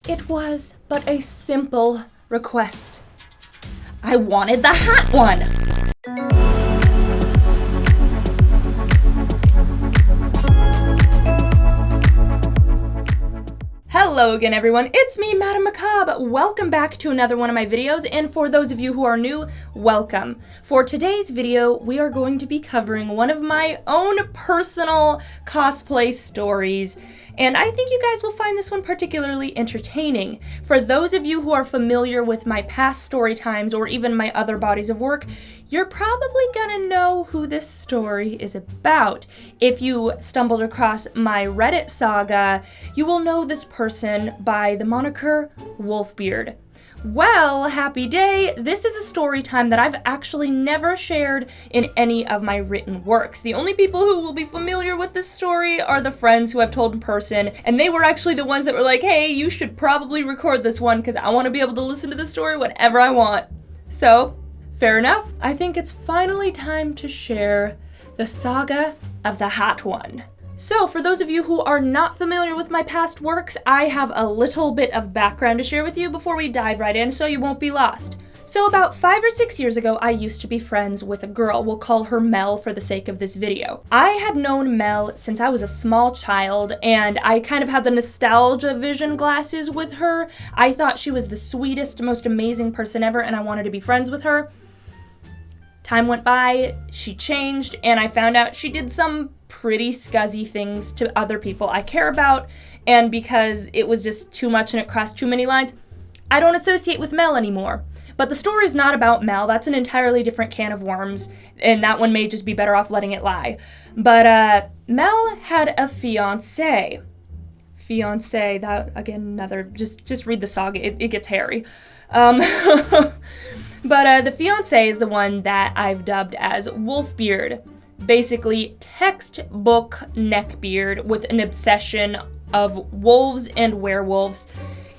It was but a simple request. I wanted the hat one! Hello again, everyone. It's me, MadameMacabre. Welcome back to another one of my videos, and for those of you who are new, welcome. For today's video, we are going to be covering one of my own personal cosplay stories, and I think you guys will find this one particularly entertaining. For those of you who are familiar with my past story times or even my other bodies of work, you're probably gonna know who this story is about. If you stumbled across my Reddit saga, you will know this person by the moniker Wolfbeard. Well, happy day! This is a story time that I've actually never shared in any of my written works. The only people who will be familiar with this story are the friends who I've told in person, and they were actually the ones that were like, hey, you should probably record this one because I want to be able to listen to the story whenever I want. So, fair enough. I think it's finally time to share the saga of the Hat One. So, for those of you who are not familiar with my past works, I have a little bit of background to share with you before we dive right in so you won't be lost. So about 5 or 6 years ago, I used to be friends with a girl. We'll call her Mel for the sake of this video. I had known Mel since I was a small child, and I kind of had the nostalgia vision glasses with her. I thought she was the sweetest, most amazing person ever, and I wanted to be friends with her. Time went by, she changed, and I found out she did some pretty scuzzy things to other people I care about, and because it was just too much and it crossed too many lines, I don't associate with Mel anymore. But the story's not about Mel, that's an entirely different can of worms, and that one may just be better off letting it lie. But Mel had a fiancé. Fiancé, that, again, another, just read the saga, it gets hairy. But the fiancé is the one that I've dubbed as Wolfbeard. Basically, textbook neckbeard with an obsession of wolves and werewolves.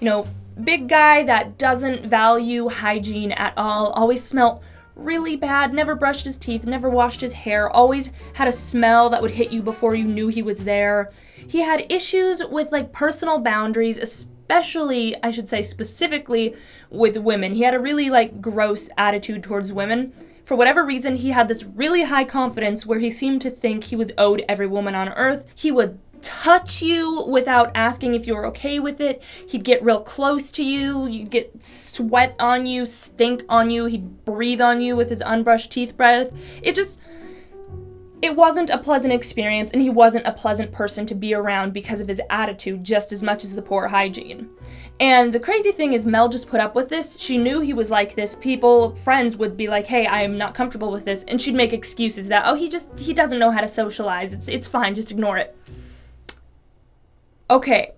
You know, big guy that doesn't value hygiene at all, always smelled really bad, never brushed his teeth, never washed his hair, always had a smell that would hit you before you knew he was there. He had issues with, like, personal boundaries, especially, I should say specifically, with women. He had a really, like, gross attitude towards women. For whatever reason, he had this really high confidence where he seemed to think he was owed every woman on earth. He would touch you without asking if you were okay with it. He'd get real close to you. You'd get sweat on you, stink on you. He'd breathe on you with his unbrushed teeth breath. It wasn't a pleasant experience, and he wasn't a pleasant person to be around because of his attitude just as much as the poor hygiene. And the crazy thing is Mel just put up with this. She knew he was like this. Friends would be like, hey, I am not comfortable with this. And she'd make excuses that, oh, he doesn't know how to socialize. It's fine, just ignore it. Okay,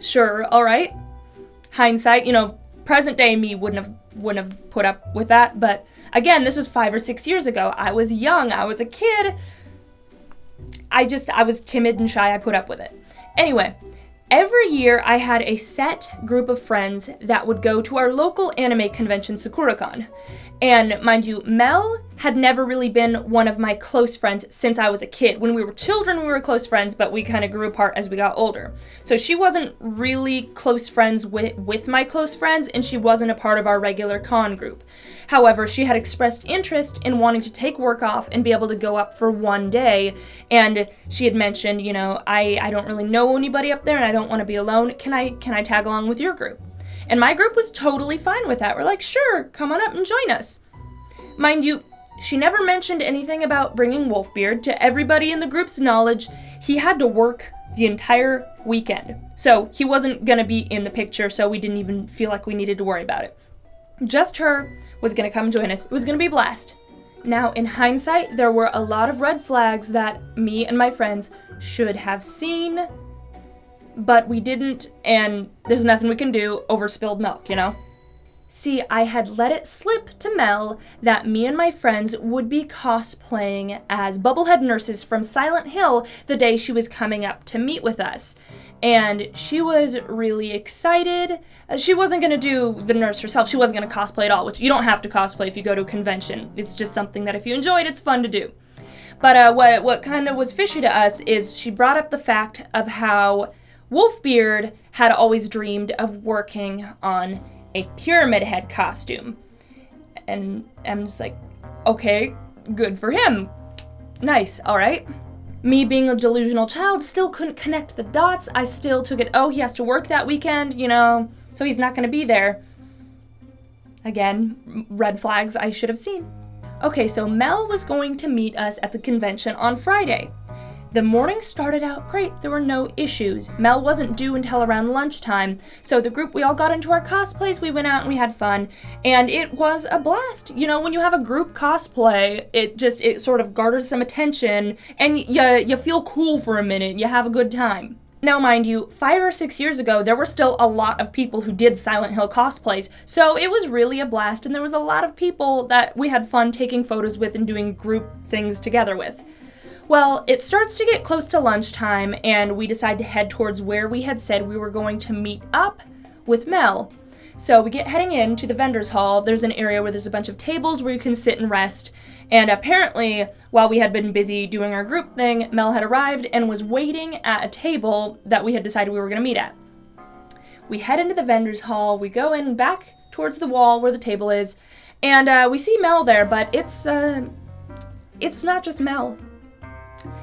sure, all right. Hindsight, present day me wouldn't have put up with that, but again, this was 5 or 6 years ago. I was young, I was a kid. I was timid and shy, I put up with it. Anyway, every year I had a set group of friends that would go to our local anime convention, SakuraCon. And mind you, Mel had never really been one of my close friends since I was a kid. When we were children, we were close friends, but we kind of grew apart as we got older. So she wasn't really close friends with my close friends, and she wasn't a part of our regular con group. However, she had expressed interest in wanting to take work off and be able to go up for one day, and she had mentioned, I don't really know anybody up there and I don't want to be alone. Can I tag along with your group? And my group was totally fine with that. We're like, sure, come on up and join us. Mind you, she never mentioned anything about bringing Wolfbeard. To everybody in the group's knowledge, he had to work the entire weekend. So he wasn't going to be in the picture, so we didn't even feel like we needed to worry about it. Just her was going to come join us. It was going to be a blast. Now, in hindsight, there were a lot of red flags that me and my friends should have seen, but we didn't, and there's nothing we can do over spilled milk, See, I had let it slip to Mel that me and my friends would be cosplaying as bubblehead nurses from Silent Hill the day she was coming up to meet with us. And she was really excited. She wasn't going to do the nurse herself. She wasn't going to cosplay at all, which you don't have to cosplay if you go to a convention. It's just something that if you enjoy it, it's fun to do. But what kind of was fishy to us is she brought up the fact of how Wolfbeard had always dreamed of working on a pyramid head costume. And I'm just like, okay, good for him. Nice, all right. Me being a delusional child still couldn't connect the dots. I still took it, oh, he has to work that weekend, you know, so he's not gonna be there. Again, red flags I should have seen. Okay, so Mel was going to meet us at the convention on Friday. The morning started out great, there were no issues. Mel wasn't due until around lunchtime, so the group, we all got into our cosplays, we went out and we had fun, and it was a blast. You know, when you have a group cosplay, it sort of garners some attention, and you feel cool for a minute, you have a good time. Now, mind you, 5 or 6 years ago, there were still a lot of people who did Silent Hill cosplays, so it was really a blast, and there was a lot of people that we had fun taking photos with and doing group things together with. Well, it starts to get close to lunchtime, and we decide to head towards where we had said we were going to meet up with Mel. So we get heading into the vendor's hall. There's an area where there's a bunch of tables where you can sit and rest, and apparently, while we had been busy doing our group thing, Mel had arrived and was waiting at a table that we had decided we were going to meet at. We head into the vendor's hall, we go in back towards the wall where the table is, and we see Mel there, but it's not just Mel.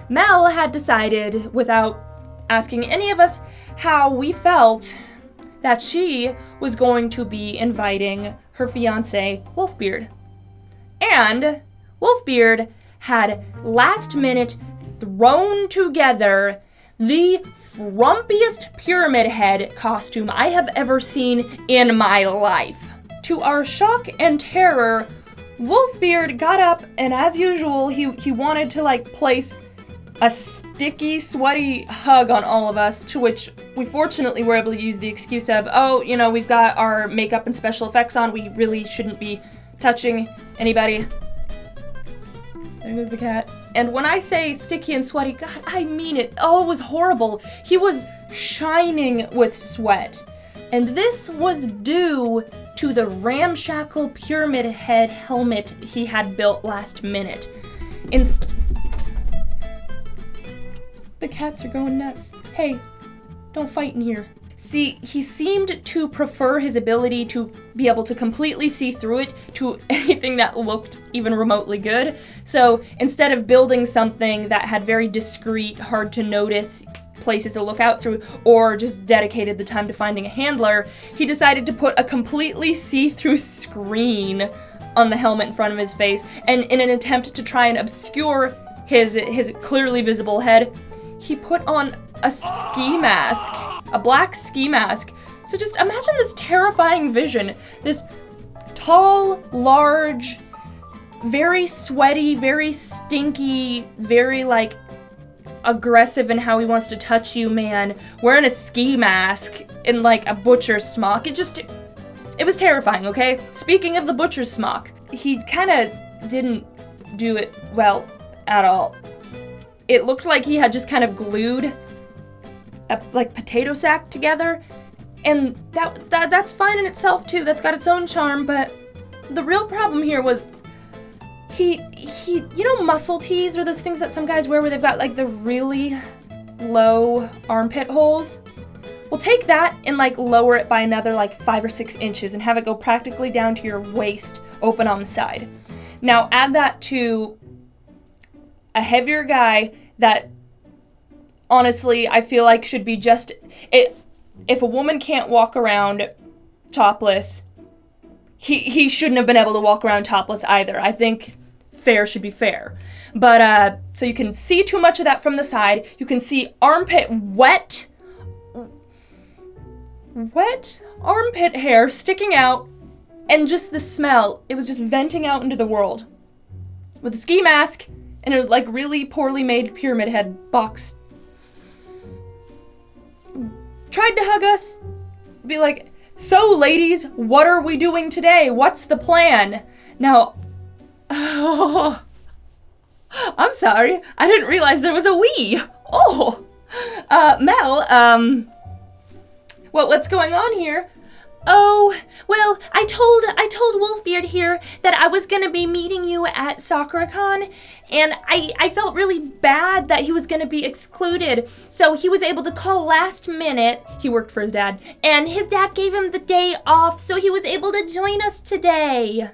Mel had decided, without asking any of us how we felt, that she was going to be inviting her fiancé, Wolfbeard. And Wolfbeard had last minute thrown together the frumpiest pyramid head costume I have ever seen in my life. To our shock and terror, Wolfbeard got up, and as usual, he wanted to place a sticky, sweaty hug on all of us, to which we fortunately were able to use the excuse of, oh, you know, we've got our makeup and special effects on, we really shouldn't be touching anybody. There goes the cat. And when I say sticky and sweaty, God, I mean it. Oh, it was horrible. He was shining with sweat. And this was due to the ramshackle pyramid head helmet he had built last minute. The cats are going nuts. Hey, don't fight in here. See, he seemed to prefer his ability to be able to completely see through it to anything that looked even remotely good. So instead of building something that had very discreet, hard to notice places to look out through, or just dedicated the time to finding a handler, he decided to put a completely see-through screen on the helmet in front of his face, and in an attempt to try and obscure his clearly visible head, he put on a ski mask, a black ski mask. So just imagine this terrifying vision, this tall, large, very sweaty, very stinky, very aggressive in how he wants to touch you man, wearing a ski mask in a butcher's smock. It was terrifying, okay? Speaking of the butcher's smock, he kind of didn't do it well at all. It looked like he had just kind of glued a potato sack together, and that's fine in itself too. That's got its own charm, but the real problem here was he you know, muscle tees are those things that some guys wear where they've got the really low armpit holes. Well, take that and lower it by another 5 or 6 inches and have it go practically down to your waist, open on the side. Now add that to a heavier guy that honestly I feel like should be just it. If a woman can't walk around topless, he shouldn't have been able to walk around topless either. I think fair should be fair. But so you can see too much of that from the side. You can see armpit wet armpit hair sticking out, and just the smell. It was just venting out into the world. With a ski mask and a really poorly made pyramid head box. Tried to hug us, be like, so ladies, what are we doing today? What's the plan? Now, oh, I'm sorry, I didn't realize there was a we. Oh, Mel, what's going on here? Oh, well, I told Wolfbeard here that I was gonna be meeting you at SakuraCon, and I felt really bad that he was gonna be excluded, so he was able to call last minute. He worked for his dad, and his dad gave him the day off, so he was able to join us today.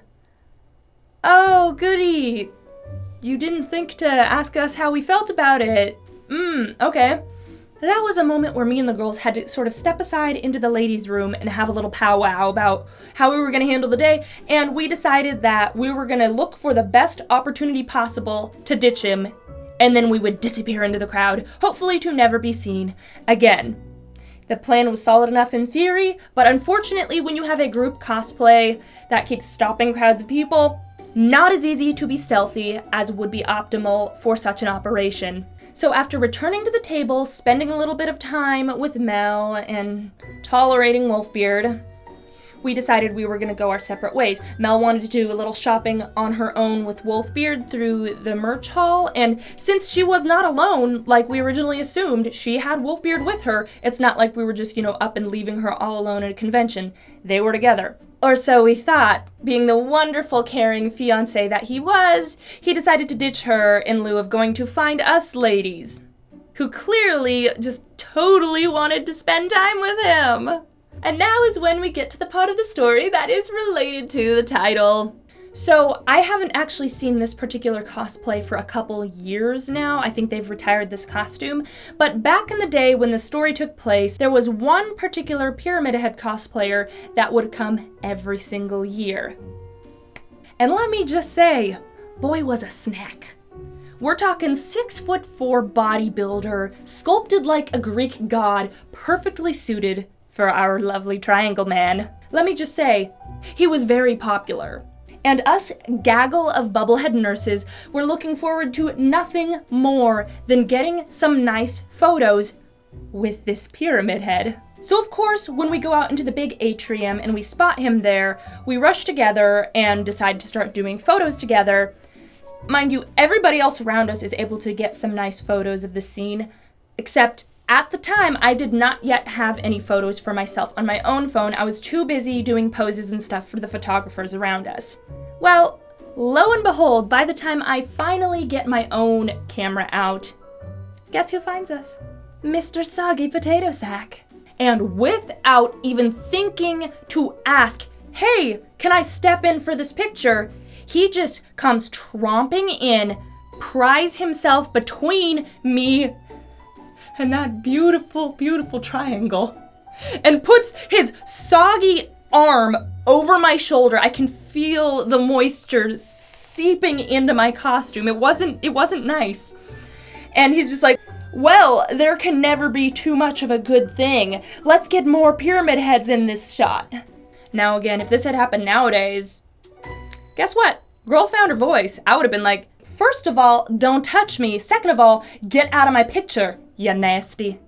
Oh, goody. You didn't think to ask us how we felt about it. Okay. That was a moment where me and the girls had to sort of step aside into the ladies' room and have a little powwow about how we were going to handle the day, and we decided that we were going to look for the best opportunity possible to ditch him, and then we would disappear into the crowd, hopefully to never be seen again. The plan was solid enough in theory, but unfortunately when you have a group cosplay that keeps stopping crowds of people, not as easy to be stealthy as would be optimal for such an operation. So after returning to the table, spending a little bit of time with Mel and tolerating Wolfbeard, we decided we were going to go our separate ways. Mel wanted to do a little shopping on her own with Wolfbeard through the merch hall, and since she was not alone, like we originally assumed, she had Wolfbeard with her. It's not like we were just, up and leaving her all alone at a convention. They were together. Or so we thought. Being the wonderful, caring fiancé that he was, he decided to ditch her in lieu of going to find us ladies, who clearly just totally wanted to spend time with him. And now is when we get to the part of the story that is related to the title. So I haven't actually seen this particular cosplay for a couple years now. I think they've retired this costume. But back in the day when the story took place, there was one particular Pyramid Head cosplayer that would come every single year. And let me just say, boy was a snack. We're talking 6'4" bodybuilder, sculpted like a Greek god, perfectly suited for our lovely triangle man. Let me just say, he was very popular. And us gaggle of bubblehead nurses were looking forward to nothing more than getting some nice photos with this Pyramid Head. So of course, when we go out into the big atrium and we spot him there, we rush together and decide to start doing photos together. Mind you, everybody else around us is able to get some nice photos of the scene, except at the time, I did not yet have any photos for myself on my own phone. I was too busy doing poses and stuff for the photographers around us. Well, lo and behold, by the time I finally get my own camera out, guess who finds us? Mr. Soggy Potato Sack. And without even thinking to ask, hey, can I step in for this picture? He just comes tromping in, pries himself between me and that beautiful, beautiful triangle, and puts his soggy arm over my shoulder. I can feel the moisture seeping into my costume. It wasn't nice. And he's just like, well, there can never be too much of a good thing. Let's get more pyramid heads in this shot. Now again, if this had happened nowadays, guess what? Girl found her voice. I would have been like, first of all, don't touch me. Second of all, get out of my picture, you nasty.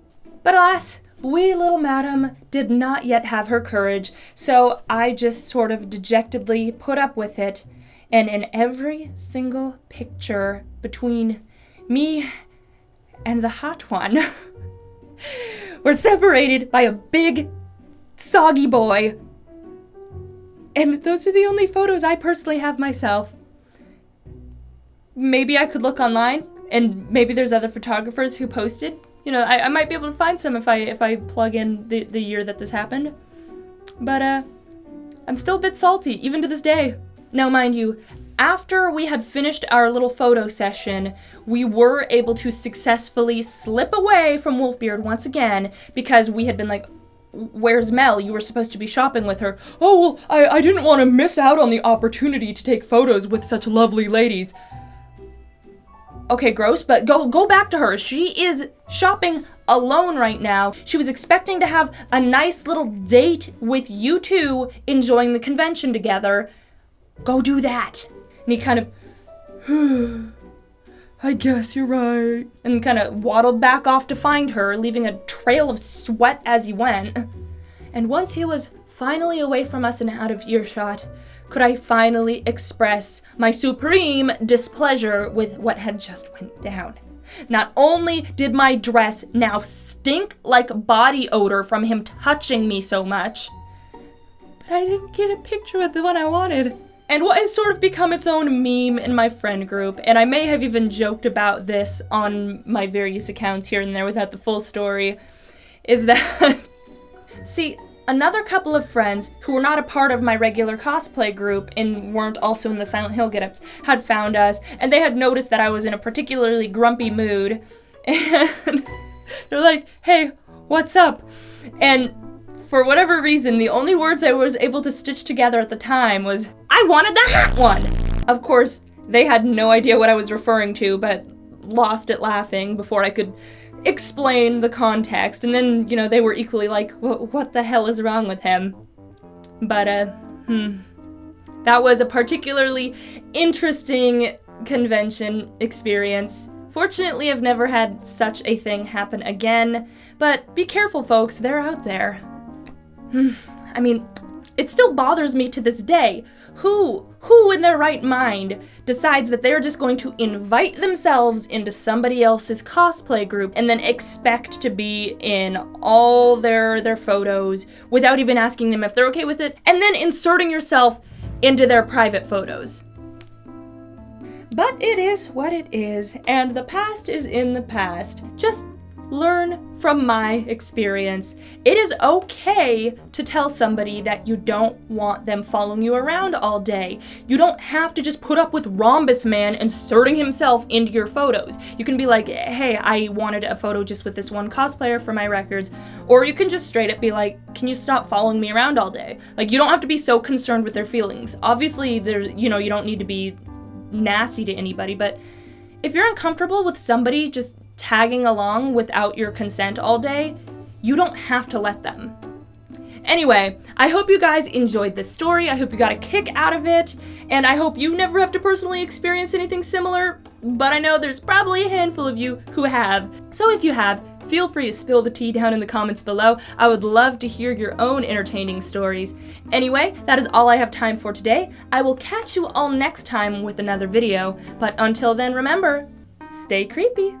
But alas, wee little madam did not yet have her courage, so I just sort of dejectedly put up with it. And in every single picture between me and the hot one, we're separated by a big, soggy boy. And those are the only photos I personally have myself. Maybe I could look online, and maybe there's other photographers who posted. You know, I might be able to find some if I plug in the year that this happened. But I'm still a bit salty, even to this day. Now, mind you, after we had finished our little photo session, we were able to successfully slip away from Wolfbeard once again, because we had been like, where's Mel? You were supposed to be shopping with her. Oh, well, I didn't want to miss out on the opportunity to take photos with such lovely ladies. Okay, gross, but go back to her. She is shopping alone right now. She was expecting to have a nice little date with you two, enjoying the convention together. Go do that. And he kind of, I guess you're right, and kind of waddled back off to find her, leaving a trail of sweat as he went. And once he was finally away from us and out of earshot, could I finally express my supreme displeasure with what had just went down. Not only did my dress now stink like body odor from him touching me so much, I didn't get a picture with the one I wanted. And what has sort of become its own meme in my friend group, and I may have even joked about this on my various accounts here and there without the full story, is that, see, another couple of friends who were not a part of my regular cosplay group and weren't also in the Silent Hill get-ups had found us, and they had noticed that I was in a particularly grumpy mood, and they're like, hey, what's up? And for whatever reason, the only words I was able to stitch together at the time was, I wanted the hat one! Of course, they had no idea what I was referring to, but lost it laughing before I could explain the context. And then, you know, they were equally like, what the hell is wrong with him? But, that was a particularly interesting convention experience. Fortunately, I've never had such a thing happen again, but be careful, folks, they're out there. I mean, it still bothers me to this day. Who in their right mind decides that they're just going to invite themselves into somebody else's cosplay group and then expect to be in all their photos without even asking them if they're okay with it, and then inserting yourself into their private photos? But it is what it is, and the past is in the past. Just learn from my experience. It is okay to tell somebody that you don't want them following you around all day. You don't have to just put up with Rhombus Man inserting himself into your photos. You can be like, hey, I wanted a photo just with this one cosplayer for my records. Or you can just straight up be like, can you stop following me around all day? Like, you don't have to be so concerned with their feelings. Obviously, you don't need to be nasty to anybody, but if you're uncomfortable with somebody just tagging along without your consent all day, you don't have to let them. Anyway, I hope you guys enjoyed this story. I hope you got a kick out of it, and I hope you never have to personally experience anything similar, but I know there's probably a handful of you who have. So if you have, feel free to spill the tea down in the comments below. I would love to hear your own entertaining stories. Anyway, that is all I have time for today. I will catch you all next time with another video, but until then, remember, stay creepy.